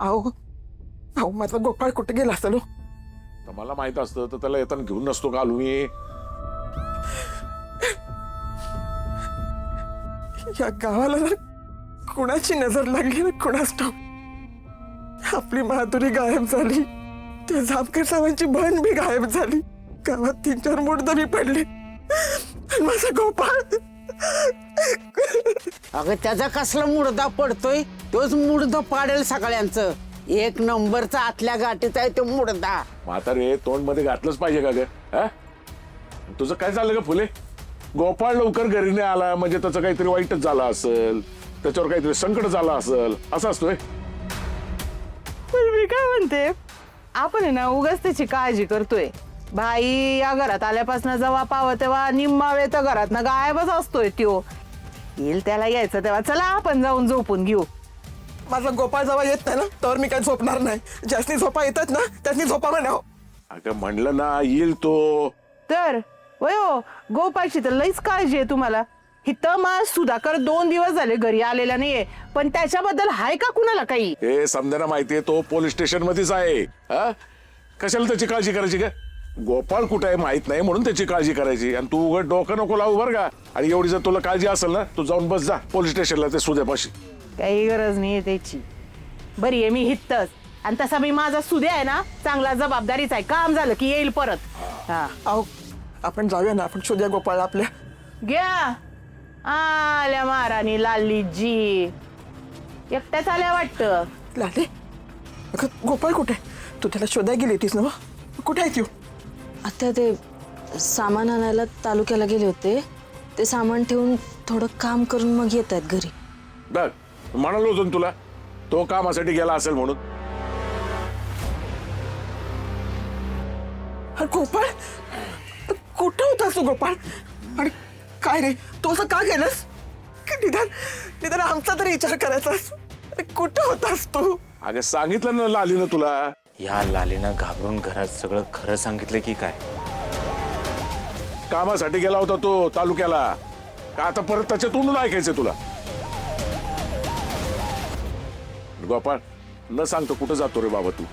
अहो अहो माझा गोपाळ कुठे गेला असेल हो? तर मला माहित असतं तर त्याला येताना घेऊन नसतो का आलो मी. या गावाला ना कुणाची नजर लागली ना कुणास ठाऊक. आपली माधुरी गायब झाली, त्या जामकर साहेबांची बहीण बी गायब झाली, गावात 3-4 मुर्दे पडले, आणि माझा गोपाळ. अगं त्याचा कसला मुर्दा पडतोय, तोच मुर्दा पाडेल सगळ्यांचं. 1 नंबरचा आतल्या गाठीचा आहे तो मुर्दा. म्हातारे तोंड मध्ये घातलंच पाहिजे का ग? हा? तुझं काय झालं ग फुले? गोपाळ लवकर घरी नाही आला म्हणजे त्याचं काहीतरी वाईटच झालं असेल, त्याच्यावर काहीतरी संकट झालं असेल, असं असतोय. पण मी काय म्हणते, आपण आहे ना उगाच त्याची काळजी करतोय. भाई या घरात आल्यापासून जेव्हा पावं तेव्हा निम्मा वेळ तर घरात ना गायबच असतोय त्यो. येईल त्याला यायचं तेव्हा चला आपण जाऊन झोपून घेऊ. माझा गोपाळ जेव्हा येत नाही ना तर मी काही झोपणार नाही. ज्यासनी झोपा येतात ना त्यासनी झोपा म्हणाव. अगं म्हणलं ना येईल तो. तर वयो गोपाळची तर लईच काळजी आहे तुम्हाला. हिथं मा सुधाकर 2 दिवस झाले घरी आलेला नाहीये, पण त्याच्याबद्दल हाय का कुणाला काही? हे समजायला माहितीये तो पोलीस स्टेशन मध्येच आहे. हा? कशाला त्याची काळजी करायची का? गोपाळ कुठे आहे माहित नाही म्हणून त्याची काळजी करायची. आणि तू उघड डोकं नको लावू बरं का. आणि एवढी जर तुला काळजी असेल ना तू जाऊन बस जा पोलीस स्टेशनला ते सुद्यापाशी. काही गरज नाहीये त्याची. बरी आहे मी हितच. आणि तसा मी माझा सुद्या आहे ना चांगला जबाबदारीचा आहे. काम झालं की येईल परत. हा अहो आपण जाऊया ना, आपण शोध्या गोपाळ आपल्या. घ्या आल्या महाराणी लाली जी. एकट्याच आल्या वाटतं. लाले अगं गोपाळ कुठे? तू त्याला शोधाय गेली होतीस ना? कुठे आहे तू? आता ते सामान आणायला तालुक्याला गेले होते. ते सामान ठेवून थोडं काम करून मग येत आहेत घरी. बघ म्हणालो होतो ना तुला तो कामासाठी गेला असेल म्हणून. अरे गोपाळ कुठं होतास तू गोपाळ? आणि काय रे तू असं का गेलास? निदान निदान आमचा तरी विचार करायचास. अरे कुठं होतास तू? अगं सांगितलं ना लालीनं तुला. या लालीनं घाबरून घरात सगळं खरं सांगितलं की काय? कामासाठी गेला होता तो तालुक्याला. का आता परत त्याच्या तोंडून ऐकायचं तुला? गोपाळ न सांगतो कुठं जातो रे बाबा तू?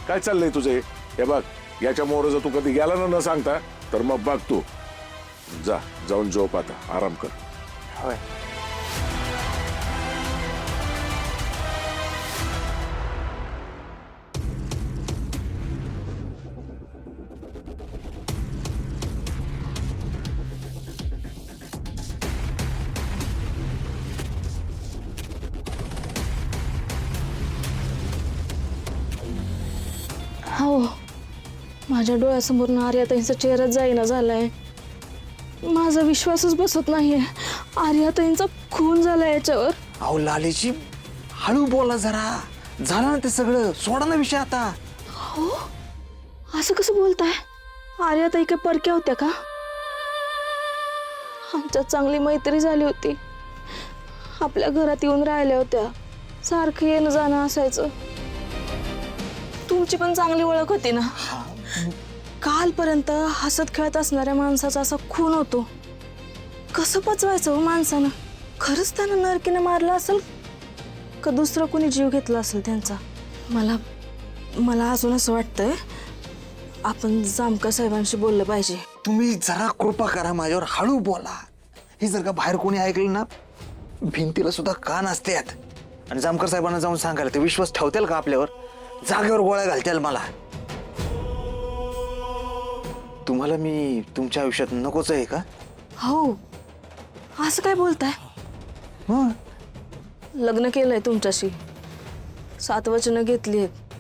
काय चाललंय तुझे? हे बघ याच्यामुळे जर तू कधी गेला ना न सांगता तर मग बघ तू. जा जाऊन झोप आता, आराम कर. होय. हो माझ्या डोळ्यासमोर आर्याताईंचा चेहराच जाईना झालाय. माझा विश्वासच बसत नाहीये. आर्याताईंचा खून झालाय याच्यावर. अहो लालीची हळू बोला जरा. झालं ना ते सगळं, सोडा ना विषय आता. हो असं कसं बोलताय? आर्याताई काय परक्या होत्या का? आमच्यात चांगली मैत्री झाली होती. आपल्या घरात येऊन राहिल्या होत्या. सारखं येणं जाणं असायचं. तुमची पण चांगली ओळख होती ना. कालपर्यंत हसत खेळत असणाऱ्या माणसाचा असा खून होतो. कसं पचवायचं हो माणसानं? खरंच त्यानं नरकीनं मारलं असेल का दुसरं कोणी जीव घेतला असेल त्यांचा? मला अजून असं वाटतंय आपण जामकर साहेबांशी बोललं पाहिजे. तुम्ही जरा कृपा करा माझ्यावर, हळू बोला. हे जर का बाहेर कोणी ऐकलं ना भिंतीला सुद्धा कान असतात. आणि जामकर साहेबांना जाऊन सांगायला ते विश्वास ठेवतील का आपल्यावर? जागेवर गोळ्या घालतील मला. तुम्हाला मी तुमच्या आयुष्यात नकोच आहे का? हो असं काय बोलताय? हं. लग्न केलंय तुमच्याशी, 7 वचनं घेतली आहेत.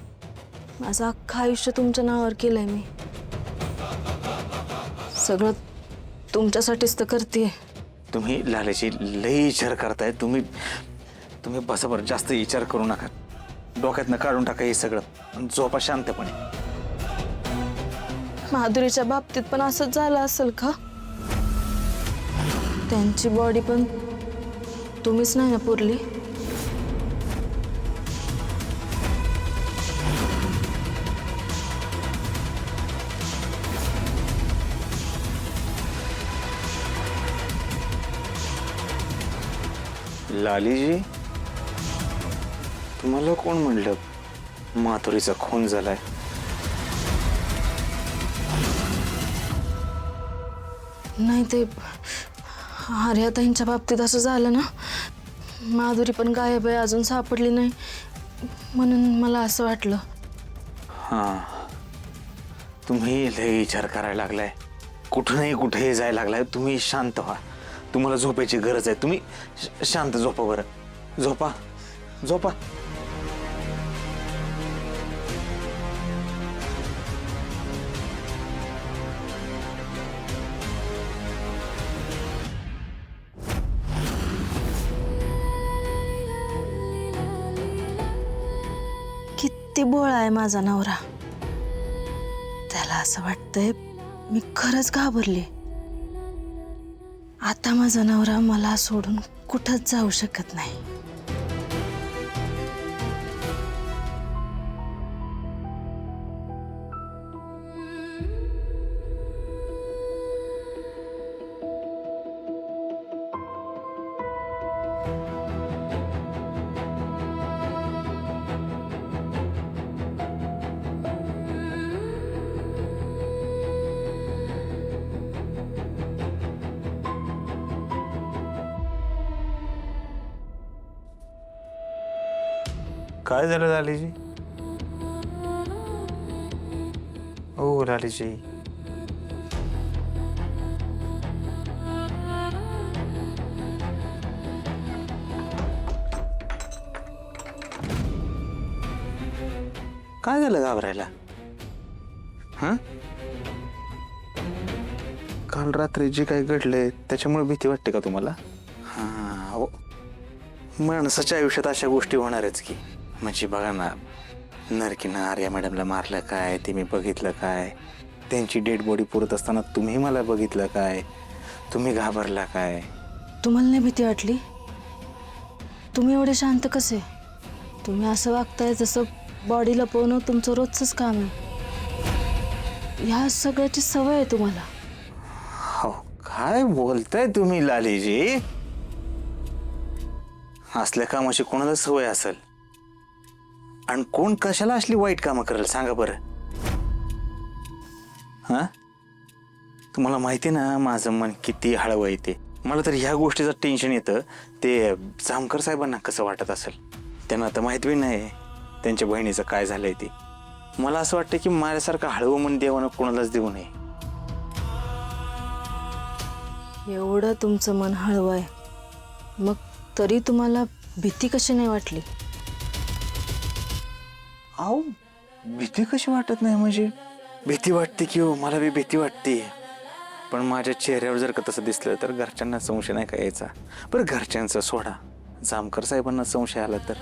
माझं अख्खं आयुष्य तुमच्या नावावर केलंय मी. सगळं तुमच्यासाठीच तर करतेय. तुम्ही लालेची लई विचार करताय. तुम्ही बसाबर जास्त विचार करू नका. डोक्यातनं काढून टाका हे सगळं. झोपा शांतपणे. माधुरीच्या बाबतीत पण असंच झालं असेल का? त्यांची बॉडी पण तुम्हीच नाही ना पुरली? लालीजी तुम्हाला कोण म्हणलं माथुरीचा खून झालाय. नाही ते आर्याताईंच्या बाबतीत असं झालं ना, माधुरी पण गायब आहे, अजून सापडली नाही, म्हणून मला असं वाटलं. हां, तुम्ही लय विचार करायला लागलाय, कुठंही कुठेही जायला लागलाय. तुम्ही शांत व्हा, तुम्हाला झोपायची गरज आहे. तुम्ही शांत झोपा बरं, झोपा झोपा. किती बोळा आहे माझा नवरा. त्याला असं वाटतंय मी खरंच घाबरले. आता माझा नवरा मला सोडून कुठंच जाऊ शकत नाही. काय झालं लालीजी? ओ लालीजी, काय झालं घाबरायला? हा, काल रात्री जे काही घडले त्याच्यामुळे भीती वाटते का तुम्हाला? हा, माणसाच्या आयुष्यात अशा गोष्टी होणारच की. म्हणजे बघा ना, नरकीनं आर्या मॅडमला मारलं काय ते मी बघितलं काय, त्यांची डेड बॉडी पुरत असताना तुम्ही मला बघितलं काय, तुम्ही घाबरला काय. तुम्हाला नाही भीती वाटली? तुम्ही एवढे शांत कसे? तुम्ही असं वागताय जसं बॉडी लपवणं तुमचं रोजचंच काम आहे. ह्या सगळ्याची सवय आहे तुम्हाला. हो, काय बोलताय तुम्ही लालीजी? असल्या कामाची कोणाला सवय असेल? आणि कोण कशाला असली वाईट कामं करेल सांगा बरं? हा, तुम्हाला माहिती ना माझं मन किती हळवं आहे ते. मला तर ह्या गोष्टीचं टेन्शन येतं, ते जामकर साहेबांना कसं वाटत असेल. त्यांना तर माहित बी नाही त्यांच्या बहिणीचं काय झालंय ते. मला असं वाटतं की माझ्यासारखं हळवं मन देवानं कोणालाच देऊ नये. एवढं तुमचं मन हळवं आहे, मग तरी तुम्हाला भीती कशी नाही वाटली? अहो, भीती कशी वाटत नाही म्हणजे? भीती वाटते की हो, मला बी भीती वाटते. पण माझ्या चेहऱ्यावर जर का तसं दिसलं तर घरच्यांना संशय नाही का यायचा? बरं घरच्यांचा सोडा, जामकर साहेबांना संशय आला तर